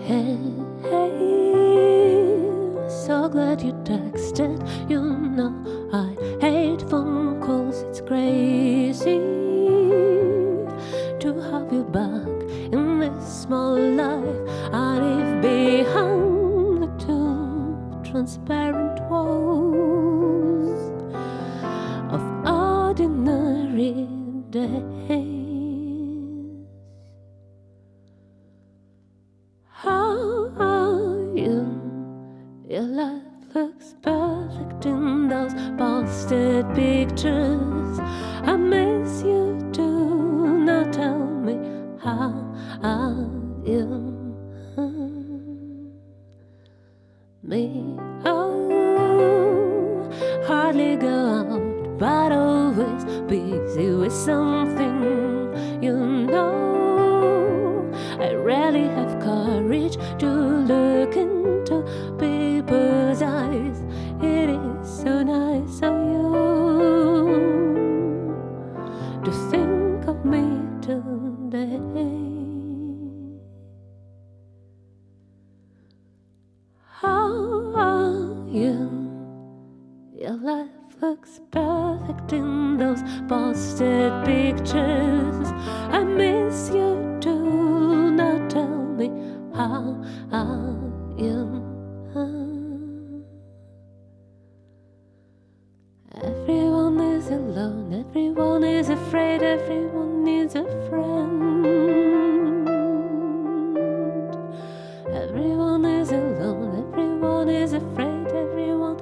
Hey, so glad you texted. You know I hate phone calls, it's crazy to have you back in this small life. I live behind the two transparent walls of ordinary days. How are you? Your life looks perfect in those posted pictures. I miss you too. Now tell me, how are you? Me, oh, hardly go out, but always busy with something, you know. I rarely have courage to look into people's eyes. It is so nice of you to think of me today. How are you? Your life looks perfect in those posted pictures. I miss you too. Now tell me, how are you? Everyone is alone, everyone is afraid, everyone needs a friend. Everyone is alone, everyone is afraid, everyone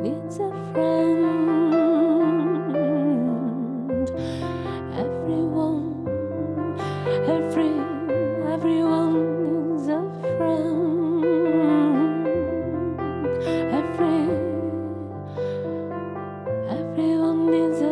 needs a friend. Everyone needs a friend. Everyone needs a